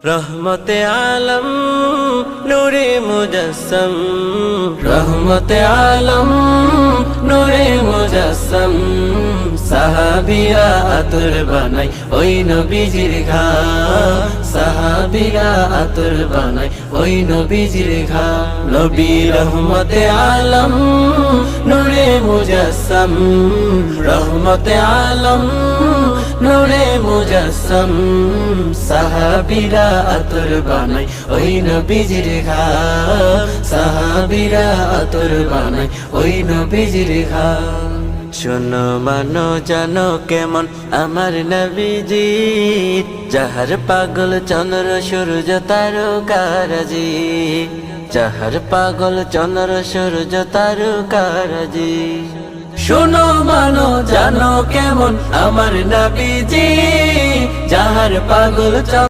रहमते आलम नूरे मुजस्सम, रहमते आलम नूरे मुजस्सम। সাহাবীরা আতর বানাই ওই নবীজির ঘাম, সাহাবীরা আতর বানাই ওই নবীজির ঘাম। নবী রহমতে আলম নূরে মুজস্সম, রহমতে আলম নূরে মুজস্সম। সাহাবীরা আতর বানাই ওই নবীজির ঘাম, সাহাবীরা আতর বানাই ওই নবীজির ঘাম। শোনো মানো জানো কেমন আমার নবীজি, যাহার পাগল চন্দ্র সূর্য তারকারাজি, যাহার পাগল চন্দ্র সূর্য তারকারাজি। শোনো মানো জানো কেমন আমার নবীজি, যাহার পাগল